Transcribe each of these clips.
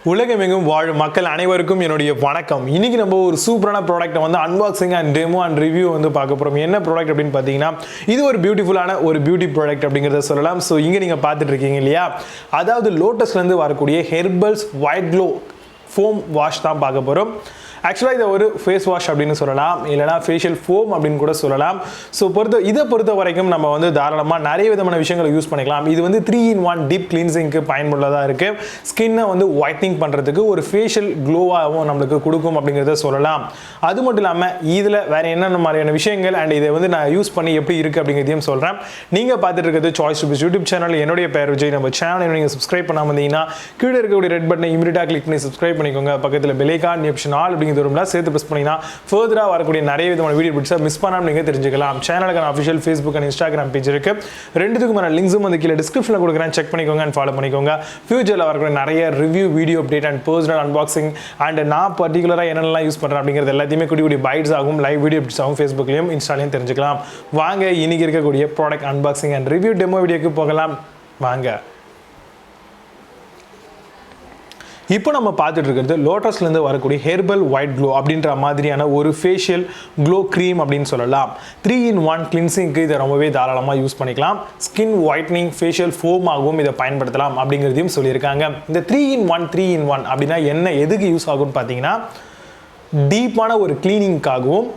உலகமெங்கும் வாழும் மக்கள் அனைவருக்கும் என்னுடைய வணக்கம். இன்னைக்கு நம்ம ஒரு சூப்பரான ப்ராடக்ட்டை வந்து unboxing and demo and review வந்து பார்க்க போறோம். என்ன ப்ராடக்ட் அப்படின்னு பார்த்தீங்கன்னா, இது ஒரு பியூட்டிஃபுல்லான ஒரு பியூட்டி ப்ராடக்ட் அப்படிங்கிறத சொல்லலாம். ஸோ இங்கே நீங்கள் பார்த்துட்டு இருக்கீங்க இல்லையா, அதாவது லோட்டஸ்லேருந்து வரக்கூடிய ஹெர்பல்ஸ் WhiteGlow ஃபோம் வாஷ் தான் பார்க்க போகிறோம். ஆக்சுவலாக இதை ஒரு ஃபேஸ் வாஷ் அப்படின்னு சொல்லலாம், இல்லைனா ஃபேஷியல் ஃபோம் அப்படின்னு கூட சொல்லலாம். ஸோ இதை பொறுத்த வரைக்கும் நம்ம வந்து தாராளமாக நிறைய விதமான விஷயங்களை யூஸ் பண்ணிக்கலாம். இது வந்து 3-in-1 டீப் கிளீன்சிங்க்கு பயனுள்ளதாக இருக்குது. ஸ்கின்னை வந்து ஒயிட்னிங் பண்ணுறதுக்கு ஒரு ஃபேஷியல் க்ளோவாகவும் நம்மளுக்கு கொடுக்கும் அப்படிங்கிறத சொல்லலாம். அது மட்டும் இல்லாமல் இதில் வேறு என்னென்ன மாதிரியான விஷயங்கள் அண்ட் இதை வந்து நான் யூஸ் பண்ணி எப்படி இருக்குது அப்படிங்கிறதையும் சொல்கிறேன். நீங்கள் பார்த்துட்டு இருக்கிறது சாய்ஸ் டுபிஸ் யூடியூப் சேனல். என்னுடைய பேர் விஜய். நம்ம சேனல் நீங்கள் சப்ஸ்கிரைப் பண்ணாமல் இருந்தீங்கன்னா கீழே இருக்கக்கூடிய ரெட் பட்டனை இமீடியட்டாக கிளிக் பண்ணி சப்ஸ்கிரைப் பண்ணிக்கோங்க. பக்கத்தில் பெல் ஐகான் ஆப்ஷன் ஆல் சேர்த்து பிரஸ் பண்ணினா ஃபர்தரா வரக்கூடிய நிறைய விதமான வீடியோ பிட்ஸை மிஸ் பண்ணாம நீங்க தெரிஞ்சுக்கலாம். சேனலுக்கான official Facebook and Instagram page இருக்கு. ரெண்டுத்துக்குமான லிங்க்ஸும் வந்து கீழே டிஸ்கிரிப்ஷன்ல கொடுக்குறேன். செக் பண்ணிக்கோங்க அண்ட் ஃபாலோ பண்ணிக்கோங்க. ஃபியூச்சர்ல வரக்கூடிய நிறைய review, video update and personal unboxing and நான் பர்டிகுலரா என்னெல்லாம் யூஸ் பண்றேன் அப்படிங்கிறது எல்லாத்தையுமே குட்டி குட்டி பைட்ஸ் ஆகும், லைவ் வீடியோ அப்டேட்ஸ் ஆகும், ஃபேஸ்புக்லயும் இன்ஸ்டாலையும் தெரிஞ்சுக்கலாம். வாங்க இன்னைக்கு இருக்கக்கூடிய product unboxing and review demo வீடியோக்கு போகலாம். வாங்க. இப்போ நம்ம பார்த்துட்டு இருக்கிறது லோட்டஸ்லேருந்து வரக்கூடிய ஹெர்பல் WhiteGlow அப்படின்ற மாதிரியான ஒரு ஃபேஷியல் க்ளோ க்ரீம் அப்படின்னு சொல்லலாம். 3-in-1 கிளின்சிங்க்கு இதை ரொம்பவே தாராளமாக யூஸ் பண்ணிக்கலாம். ஸ்கின் ஒயிட்னிங், ஃபேஷியல் ஃபோமாகவும் இதை பயன்படுத்தலாம் அப்படிங்கிறதையும் சொல்லியிருக்காங்க. இந்த 3-in-1 அப்படின்னா என்ன, எதுக்கு யூஸ் ஆகும்னு பார்த்தீங்கன்னா, டீப்பான ஒரு கிளீனிங்காகவும்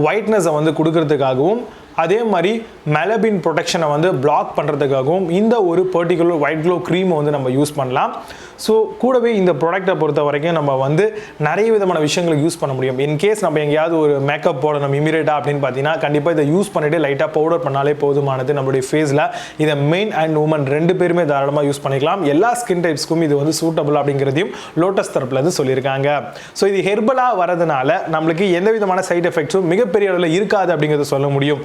ஒயிட்னஸை வந்து கொடுக்கறதுக்காகவும் அதே மாதிரி மெலபின் ப்ரொடெக்ஷனை வந்து பிளாக் பண்ணுறதுக்காகவும் இந்த ஒரு பர்டிகுலர் WhiteGlow க்ரீமை வந்து நம்ம யூஸ் பண்ணலாம். ஸோ கூடவே இந்த ப்ராடக்டை பொறுத்த வரைக்கும் நம்ம வந்து நிறைய விதமான விஷயங்களுக்கு யூஸ் பண்ண முடியும். இன்கேஸ் நம்ம எங்கேயாவது ஒரு மேக்கப் போடணும் இமீடியட்டாக அப்படின்னு பார்த்தீங்கன்னா, கண்டிப்பாக இதை யூஸ் பண்ணிவிட்டு லைட்டாக பவுடர் பண்ணாலே போதுமானது நம்மளுடைய ஃபேஸில். இதை மென் அண்ட் உமன் ரெண்டு பேருமே தாராளமாக யூஸ் பண்ணிக்கலாம். எல்லா ஸ்கின் டைப்ஸ்க்கும் இது வந்து சூட்டபிள் அப்படிங்கிறதையும் லோட்டஸ் தரப்பில் இருந்து சொல்லியிருக்காங்க. ஸோ இது ஹெர்பலாக வரதுனால நம்மளுக்கு எந்த விதமான சைட் எஃபெக்ட்ஸும் மிகப்பெரிய அளவில் இருக்காது அப்படிங்கிறத சொல்ல முடியும்.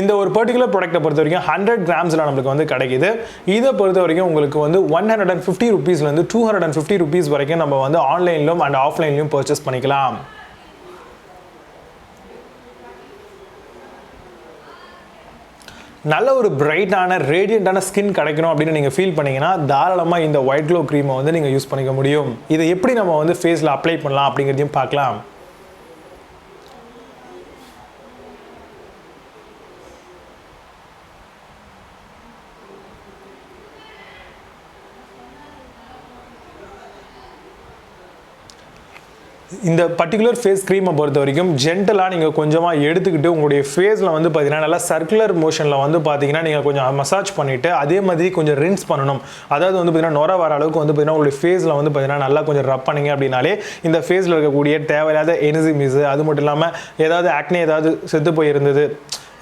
இந்த ஒரு பர்டிகுலர் ப்ராடக்ட்டை பொறுத்த வரைக்கும் 100 கிராம்ஸில் நம்மளுக்கு வந்து கிடைக்குது. இதை பொறுத்த வரைக்கும் உங்களுக்கு வந்து 150 ருபீஸ்லேருந்து 250 ருபீஸ் வரைக்கும் நம்ம வந்து ஆன்லைன்லையும் அண்ட் ஆஃப்லைன்லையும் பர்ச்சேஸ் பண்ணிக்கலாம். நல்ல ஒரு பிரைட்டான ரேடியண்டான ஸ்கின் கிடைக்கணும் அப்படின்னு நீங்கள் ஃபீல் பண்ணீங்கன்னா தாராளமாக இந்த WhiteGlow க்ரீமை வந்து நீங்கள் யூஸ் பண்ணிக்க முடியும். இதை எப்படி நம்ம வந்து ஃபேஸில் அப்ளை பண்ணலாம் அப்படிங்கிறதையும் பார்க்கலாம். இந்த பர்டிகுலர் ஃபேஸ் க்ரீமை பொறுத்த வரைக்கும் ஜென்டலாக நீங்கள் கொஞ்சமாக எடுத்துக்கிட்டு உங்களுடைய ஃபேஸில் வந்து பார்த்தீங்கன்னா நல்லா சர்க்குலர் மோஷனில் வந்து பார்த்தீங்கன்னா நீங்கள் கொஞ்சம் மசாஜ் பண்ணிவிட்டு அதே மாதிரி கொஞ்சம் ரின்ஸ் பண்ணணும். அதாவது வந்து பார்த்தீங்கன்னா நுர வர அளவுக்கு வந்து பார்த்தீங்கன்னா உங்களுடைய ஃபேஸில் வந்து பார்த்தீங்கன்னா நல்லா கொஞ்சம் ரப் பண்ணிங்க அப்படின்னாலே இந்த ஃபேஸில் இருக்கக்கூடிய தேவையில்லாத எனிசிமிஸ், அது மட்டும் இல்லாமல் ஏதாவது ஆக்னே ஏதாவது செத்து போயிருந்தது,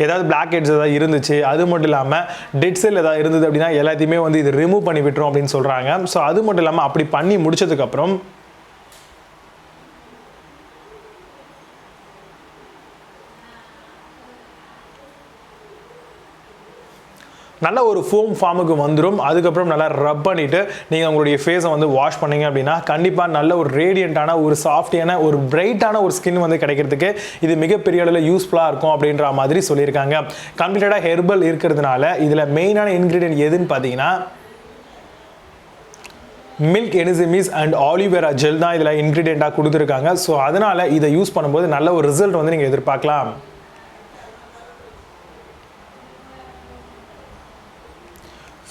ஏதாவது பிளாக் ஹெட்ஸ் ஏதாவது இருந்துச்சு, அது மட்டும் இல்லாமல் டெட் செல் ஏதாவது இருந்தது அப்படின்னா எல்லாத்தையுமே வந்து இது ரிமூவ் பண்ணி விட்டுரும் அப்படின்னு சொல்கிறாங்க. ஸோ அது மட்டும் இல்லாமல் அப்படி பண்ணி முடிச்சதுக்கப்புறம் நல்ல ஒரு ஃபோம் ஃபார்முக்கு வந்துடும். அதுக்கப்புறம் நல்லா ரப் பண்ணிவிட்டு நீங்கள் உங்களுடைய ஃபேஸை வந்து வாஷ் பண்ணிங்க அப்படின்னா கண்டிப்பாக நல்ல ஒரு ரேடியண்ட்டான ஒரு சாஃப்டியான ஒரு பிரைட்டான ஒரு ஸ்கின் வந்து கிடைக்கிறதுக்கு இது மிகப்பெரிய அளவில் யூஸ்ஃபுல்லாக இருக்கும் அப்படின்ற மாதிரி சொல்லியிருக்காங்க. கம்ப்ளீட்டடாக ஹெர்பல் இருக்கிறதுனால இதில் மெயினான இன்க்ரீடியன்ட் எதுன்னு பார்த்தீங்கன்னா மில்க் எனிசிமிஸ் அண்ட் ஆலிவேரா ஜெல் தான் இதில் இன்க்ரீடியண்ட்டாக கொடுத்துருக்காங்க. ஸோ அதனால் இதை யூஸ் பண்ணும்போது நல்ல ஒரு ரிசல்ட் வந்து நீங்கள் எதிர்பார்க்கலாம்.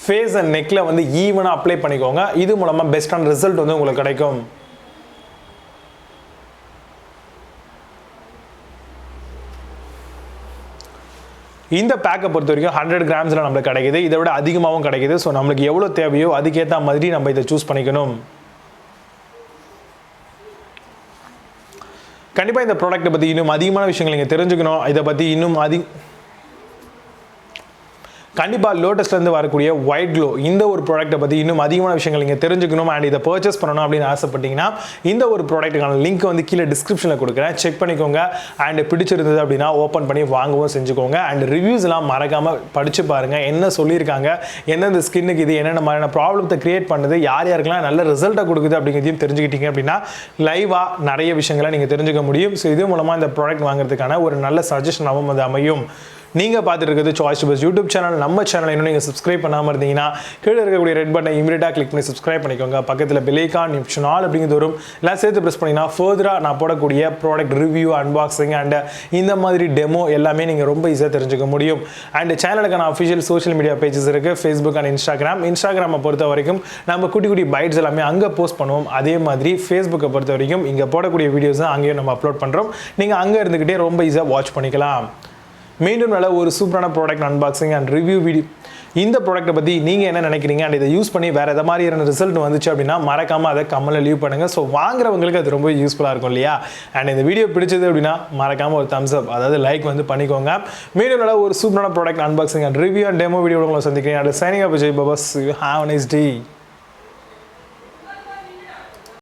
ஃபேஸ் அண்ட் நெக்கில் வந்து ஈவனாக அப்ளை பண்ணிக்கோங்க. இது மூலமாக பெஸ்டான ரிசல்ட் வந்து உங்களுக்கு கிடைக்கும். இந்த பேக்கை பொறுத்த வரைக்கும் 100 கிராம்ஸில் நம்மளுக்கு கிடைக்குது. இதை விட அதிகமாகவும் கிடைக்குது. ஸோ நம்மளுக்கு எவ்வளோ தேவையோ அதுக்கேற்ற மாதிரி நம்ம இதை சூஸ் பண்ணிக்கணும். கண்டிப்பாக இந்த ப்ராடக்ட்டை பற்றி இன்னும் அதிகமான விஷயங்கள் நீங்கள் தெரிஞ்சுக்கணும். இதை பற்றி இன்னும் கண்டிப்பாக லோட்டஸ்லேருந்து வரக்கூடிய WhiteGlow இந்த ஒரு ப்ராடக்ட்டை பற்றி இன்னும் அதிகமான விஷயங்கள் நீங்கள் தெரிஞ்சுக்கணும் அண்ட் இதை பர்ச்சேஸ் பண்ணணும் அப்படின்னு ஆசைப்பட்டீங்கன்னா இந்த ஒரு ப்ராடக்ட்டுக்கான லிங்க் வந்து கீழே டிஸ்கிரிப்ஷனில் கொடுக்குறேன். செக் பண்ணிக்கோங்க. அண்ட் பிடிச்சிருந்தது அப்படின்னா ஓப்பன் பண்ணி வாங்கவும் செஞ்சுக்கோங்க. அண்ட் ரிவ்யூஸ்லாம் மறக்காமல் படித்து பாருங்கள். என்ன சொல்லியிருக்காங்க, எந்தெந்த ஸ்கின்னுக்கு இது என்னென்ன மாதிரியான ப்ராப்ளத்தை கிரியேட் பண்ணுது, யார் யாருக்கெல்லாம் நல்ல ரிசல்ட்டை கொடுக்குது அப்படிங்கிறதையும் தெரிஞ்சுக்கிட்டீங்க அப்படின்னா லைவாக நிறைய விஷயங்களை நீங்கள் தெரிஞ்சுக்க முடியும். ஸோ இது மூலமாக இந்த ப்ராடக்ட் வாங்குறதுக்கான ஒரு நல்ல சஜஷனாகவும் அது அமையும். நீங்கள் பார்த்துட்டு இருக்கிறது சாய்ஸ் பஸ் யூடியூப் சேனல். நம்ம சேனல் இன்னும் நீங்கள் சப்ஸ்கிரைப் பண்ணாமல் இருந்தீங்கன்னா கீழே இருக்கக்கூடிய ரெட் பட்டனை இமீடியட்டாக கிளிக் பண்ணி சப்ஸ்கிரைப் பண்ணிக்கோங்க. பக்கத்தில் பெல் ஐகான் ஆப்ஷன் ஆல் அப்படிங்கிறது வரும். எல்லாம் சேர்த்து ப்ரெஸ் பண்ணிங்கன்னா ஃபர்தராக நான் போடக்கூடிய ப்ராடக்ட் ரிவ்யூ, அன்பாக்சிங் அண்ட் இந்த மாதிரி டெமோ எல்லாமே நீங்கள் ரொம்ப ஈஸியாக தெரிஞ்சுக்க முடியும். அண்ட் சேனலுக்கான அஃபிஷியல் சோஷியல் மீடியா பேஜஸ் இருக்குது, ஃபேஸ்புக் அண்ட் இன்ஸ்டாகிராமை பொறுத்த வரைக்கும் நம்ம குட்டி குட்டி பைட்ஸ் எல்லாமே அங்கே போஸ்ட் பண்ணுவோம். அதே மாதிரி ஃபேஸ்புக்கை பொறுத்த வரைக்கும் இங்கே போடக்கூடிய வீடியோஸ் தான் அங்கேயும் நம்ம அப்லோட் பண்ணுறோம். நீங்கள் அங்கே இருந்துக்கிட்டே ரொம்ப ஈஸியாக வாட்ச் பண்ணிக்கலாம். மீண்டும் நல்ல ஒரு சூப்பரான product unboxing and review video. இந்த ப்ராடக்ட்டை பற்றி நீங்கள் என்ன நினைக்கிறீங்க அண்ட் இதை யூஸ் பண்ணி வேறு எதாவது மாதிரியான ரிசல்ட் வந்துச்சு அப்படின்னா மறக்காமல் அதை கமெண்ட்ல லீவ் பண்ணுங்கள். ஸோ வாங்குறவங்களுக்கு அது ரொம்ப யூஸ்ஃபுல்லாக இருக்கும் இல்லையா? அண்ட் இந்த வீடியோ பிடிச்சது அப்படின்னா மறக்காமல் ஒரு தம்ஸ் அப், அதாவது லைக் வந்து பண்ணிக்கோங்க. மீண்டும் நல்ல ஒரு சூப்பரான product unboxing and review and demo video உங்களை சந்திக்கிறேன். அது சைனிங் அப் விஜய் பாபாஸ். Have a nice day.